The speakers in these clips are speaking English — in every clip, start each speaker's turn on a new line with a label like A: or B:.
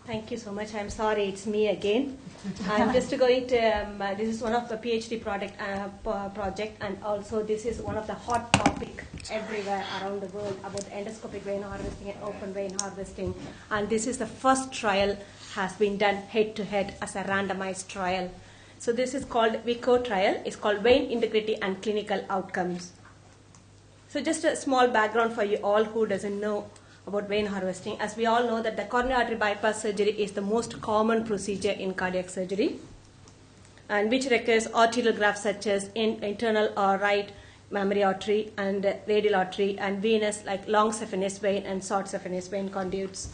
A: Thank you so much. I'm sorry, it's me again. I'm just going to, this is one of the PhD project, and also this is one of the hot topic everywhere around the world about endoscopic vein harvesting and open vein harvesting. And this is the first trial has been done head-to-head as a randomized trial. So this is called VICO trial. It's called Vein Integrity and Clinical Outcomes. So just a small background for you all who doesn't know about vein harvesting. As we all know that the coronary artery bypass surgery is the most common procedure in cardiac surgery, and which requires arterial grafts such as internal or right mammary artery and radial artery, and venous like long saphenous vein and short saphenous vein conduits.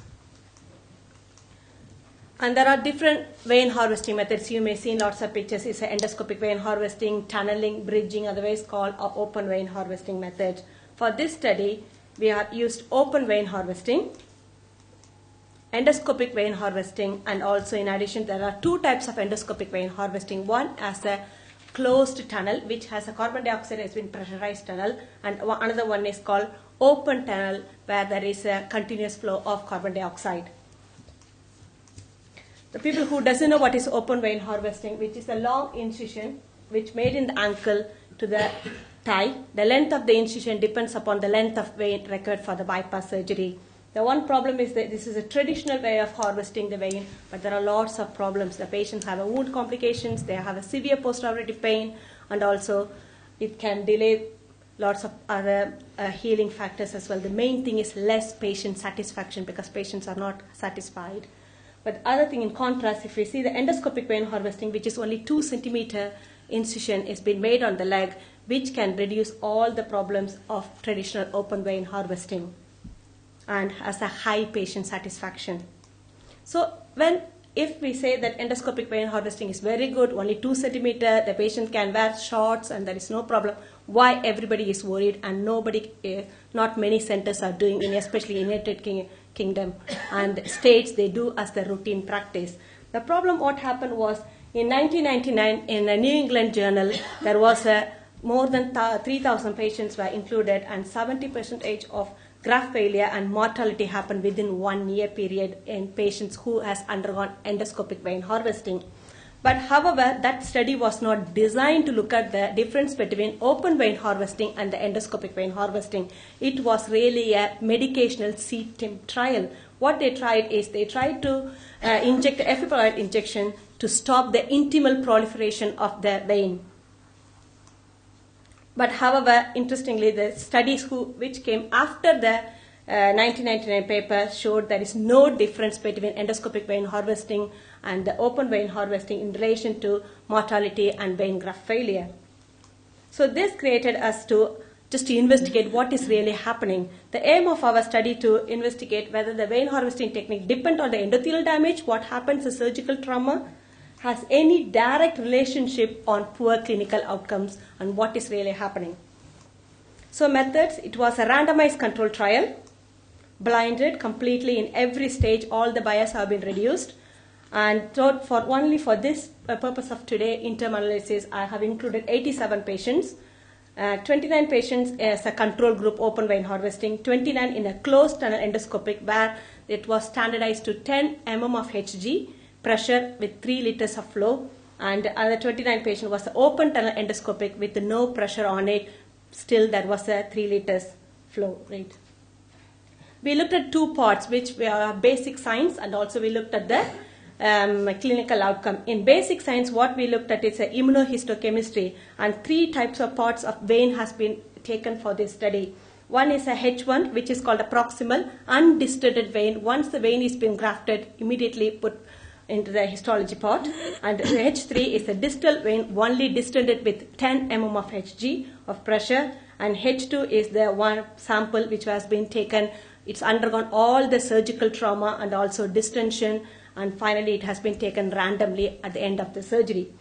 A: And there are different vein harvesting methods. You may see lots of pictures. It's endoscopic vein harvesting, tunneling, bridging, otherwise called open vein harvesting method. For this study, we have used open vein harvesting, endoscopic vein harvesting, and also in addition there are two types of endoscopic vein harvesting. One as a closed tunnel which has a carbon dioxide has been pressurized tunnel, and another one is called open tunnel where there is a continuous flow of carbon dioxide. The people who doesn't know what is open vein harvesting, which is a long incision which made in the ankle to the thigh. The length of the incision depends upon the length of vein required for the bypass surgery. The one problem is that this is a traditional way of harvesting the vein, but there are lots of problems. The patients have a wound complications, they have a severe postoperative pain, and also it can delay lots of other healing factors as well. The main thing is less patient satisfaction because patients are not satisfied. But other thing in contrast, if we see the endoscopic vein harvesting, which is only 2 centimeter incision is been made on the leg, which can reduce all the problems of traditional open vein harvesting and has a high patient satisfaction. So if we say that endoscopic vein harvesting is very good, only 2 centimeter, the patient can wear shorts and there is no problem, why everybody is worried and not many centers are doing, especially in United Kingdom and states, they do as the routine practice. The problem what happened was in 1999 in a New England journal, there was more than 3,000 patients were included and 70% of graft failure and mortality happened within 1 year period in patients who has undergone endoscopic vein harvesting. But however, that study was not designed to look at the difference between open vein harvesting and the endoscopic vein harvesting. It was really a medicational CTIM trial. What they tried is they tried to inject efibrotide injection to stop the intimal proliferation of the vein. But however, interestingly, the studies which came after the 1999 paper showed there is no difference between endoscopic vein harvesting and the open vein harvesting in relation to mortality and vein graft failure. So this created us to investigate what is really happening. The aim of our study to investigate whether the vein harvesting technique depends on the endothelial damage, what happens to surgical trauma, has any direct relationship on poor clinical outcomes and what is really happening. So methods, it was a randomized control trial, blinded completely in every stage, all the bias have been reduced. And so only for this purpose of today, interim analysis, I have included 87 patients. 29 patients as a control group open vein harvesting, 29 in a closed tunnel endoscopic where it was standardized to 10 mm of Hg pressure with 3 liters of flow, and other 29 patient was the open tunnel endoscopic with no pressure on it, still there was a 3 liters flow rate. We looked at 2 parts which were basic science and also we looked at the clinical outcome. In basic science, what we looked at is immunohistochemistry, and 3 types of parts of vein has been taken for this study. One is a H1, which is called a proximal, undistended vein. Once the vein is been grafted, immediately put into the histology part. And H3 is a distal vein, only distended with 10 mm of Hg of pressure. And H2 is the one sample which has been taken. It's undergone all the surgical trauma and also distension, and finally it has been taken randomly at the end of the surgery.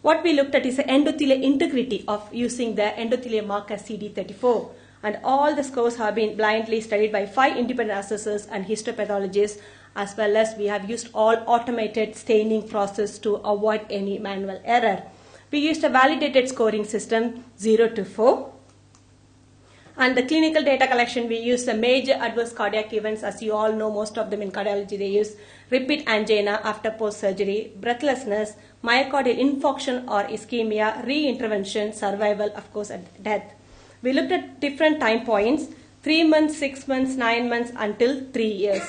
A: What we looked at is the endothelial integrity of using the endothelial marker CD34, and all the scores have been blindly studied by 5 independent assessors and histopathologists, as well as we have used all automated staining process to avoid any manual error. We used a validated scoring system 0 to 4. And the clinical data collection, we use the major adverse cardiac events. As you all know, most of them in cardiology, they use repeat angina after post-surgery, breathlessness, myocardial infarction or ischemia, re-intervention, survival, of course, and death. We looked at different time points, 3 months, 6 months, 9 months, until 3 years.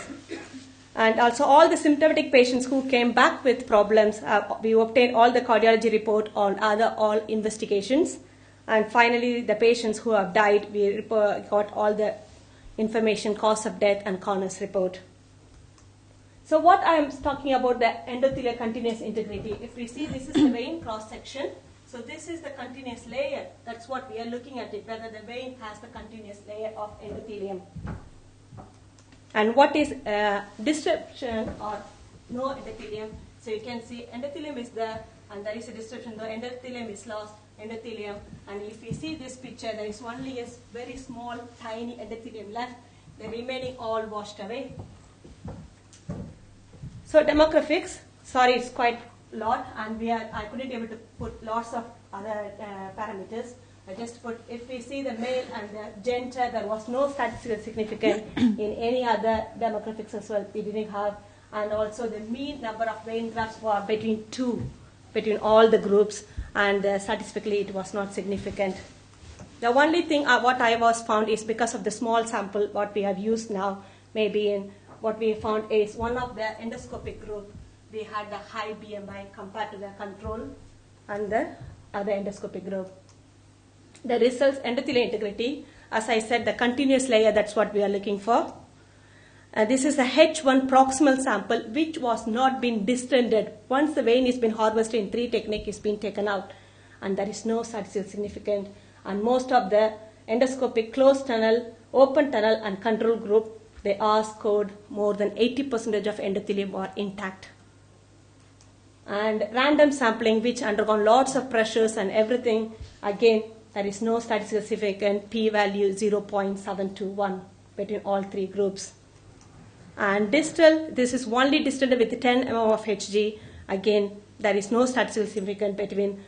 A: And also all the symptomatic patients who came back with problems, we obtained all the cardiology report on all investigations. And finally, the patients who have died, we got all the information, cause of death, and coroner's report. So what I am talking about, the endothelial continuous integrity. If we see, this is the vein cross-section. So this is the continuous layer. That's what we are looking at it, whether the vein has the continuous layer of endothelium. And what is disruption or no endothelium? So you can see endothelium is there, and there is a disruption. The endothelium is lost, endothelium. And if you see this picture, there is only a very small, tiny endothelium left. The remaining all washed away. So demographics, sorry, it's quite a lot, and I couldn't be able to put lots of other parameters. I just put, if we see the male and the gender, there was no statistical significance in any other demographics as well. We didn't have, and also the mean number of vein grafts were between 2, between all the groups, and statistically it was not significant. The only thing what I was found is because of the small sample what we have used now, maybe in what we found is one of the endoscopic group, they had the high BMI compared to the control and the other endoscopic group. The results, endothelial integrity, as I said, the continuous layer, that's what we are looking for. This is the H1 proximal sample, which was not been distended. Once the vein has been harvested in 3 technique, it's been taken out, and there is no statistical significance. And most of the endoscopic closed tunnel, open tunnel, and control group, they are scored more than 80% of endothelium are intact. And random sampling, which undergone lots of pressures and everything, again, there is no statistical significant, p-value 0.721 between all 3 groups. And distal, this is only distended with 10 mm of Hg. Again, there is no statistical significance between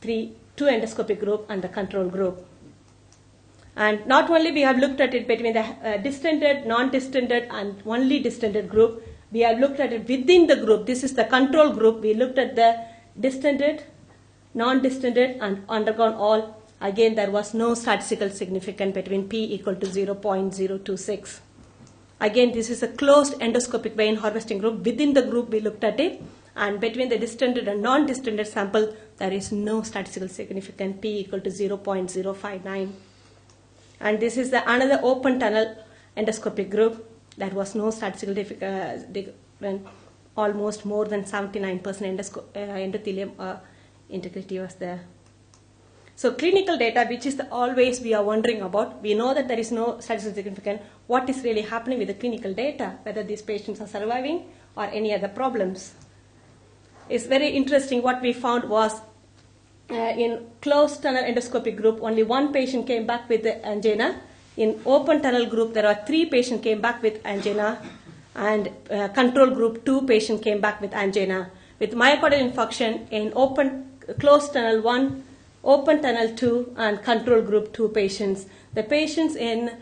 A: 2 endoscopic group and the control group. And not only we have looked at it between the distended, non-distended, and only distended group, we have looked at it within the group. This is the control group. We looked at the distended, non-distended, and undergone all. Again, there was no statistical significance between p equal to 0.026. Again, this is a closed endoscopic vein harvesting group. Within the group, we looked at it. And between the distended and non-distended sample, there is no statistical significance, p equal to 0.059. And this is the another open tunnel endoscopic group. There was no statistical difference. Almost more than 79% endothelium integrity was there. So clinical data, which is always we are wondering about, we know that there is no statistical significance. What is really happening with the clinical data, whether these patients are surviving or any other problems? It's very interesting. What we found was in closed tunnel endoscopic group, only 1 patient came back with the angina. In open tunnel group, there are 3 patients came back with angina, and control group 2 patients came back with angina. With myocardial infarction in closed tunnel 1, open tunnel 2, and control group 2 patients. The patients in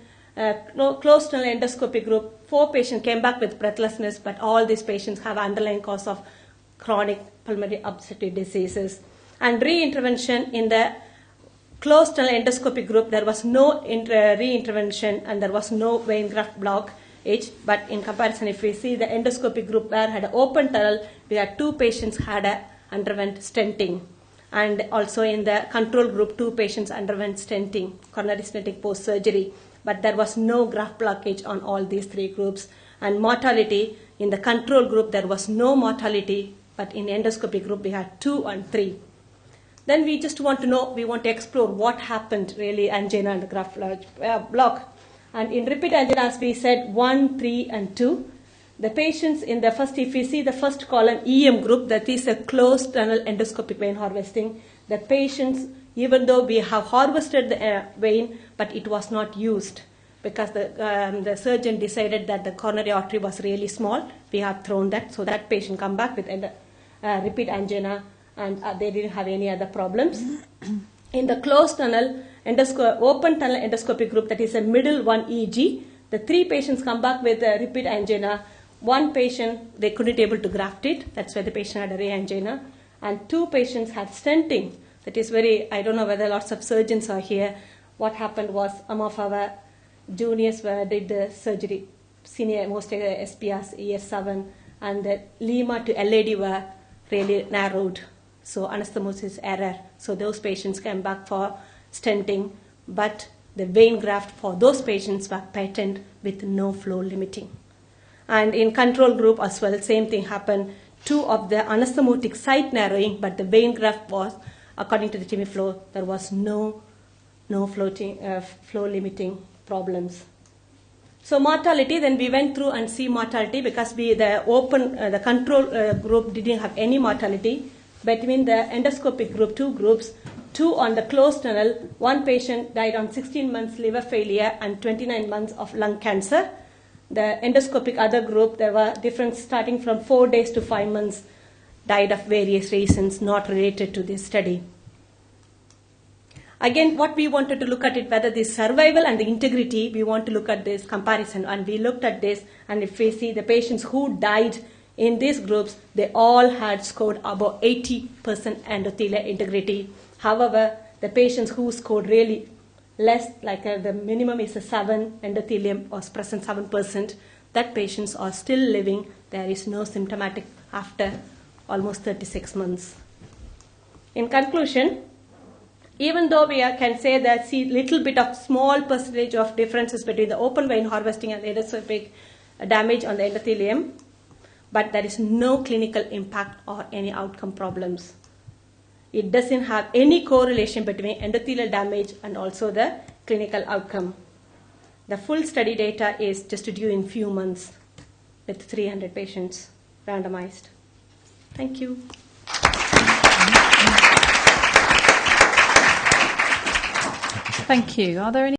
A: closed tunnel endoscopic group, 4 patients came back with breathlessness, but all these patients have underlying cause of chronic pulmonary obstructive diseases. And re-intervention in the closed tunnel endoscopic group, there was no re-intervention and there was no vein graft blockage. But in comparison, if we see the endoscopic group where had an open tunnel, we had 2 patients underwent stenting. And also in the control group, 2 patients underwent stenting, coronary stenting post-surgery. But there was no graft blockage on all these 3 groups. And mortality, in the control group, there was no mortality, but in endoscopic group, we had 2 and 3. Then we just want to know, we want to explore what happened really angina and the graft block. And in repeat angina, as we said, 1, 3, and 2. The patients in the first, if we see the first column, EM group, that is a closed tunnel endoscopic vein harvesting. The patients, even though we have harvested the vein, but it was not used because the surgeon decided that the coronary artery was really small. We have thrown that, so that patient come back with repeat angina, and they didn't have any other problems. In the closed tunnel open tunnel endoscopic group, that is a middle one EG. The 3 patients come back with a repeat angina. 1 patient, they couldn't able to graft it. That's why the patient had a re-angina. And 2 patients had stenting. That is I don't know whether lots of surgeons are here. What happened was some of our juniors did the surgery, senior, most SPRs, ES7, and the Lima to LAD were really narrowed. So anastomosis error. So those patients came back for stenting, but the vein graft for those patients were patent with no flow limiting. And in control group as well, same thing happened. 2 of the anastomotic site narrowing, but the vein graft was, according to the Timmy flow, there was no flow limiting problems. So mortality, then we went through and see mortality because the control group didn't have any mortality. Between the endoscopic group, 2 groups, 2 on the closed tunnel, 1 patient died on 16 months liver failure and 29 months of lung cancer. The endoscopic other group, there were difference starting from 4 days to 5 months, died of various reasons not related to this study. Again, what we wanted to look at it, whether the survival and the integrity, we want to look at this comparison. And we looked at this, and if we see the patients who died in these groups, they all had scored above 80% endothelial integrity. However, the patients who scored really less, like the minimum is a 7, endothelium was present 7%, that patients are still living. There is no symptomatic after almost 36 months. In conclusion, even though we can say that see little bit of small percentage of differences between the open vein harvesting and endoscopic damage on the endothelium, but there is no clinical impact or any outcome problems. It doesn't have any correlation between endothelial damage and also the clinical outcome. The full study data is just due in few months with 300 patients randomized. Thank you.
B: Thank you. Are there any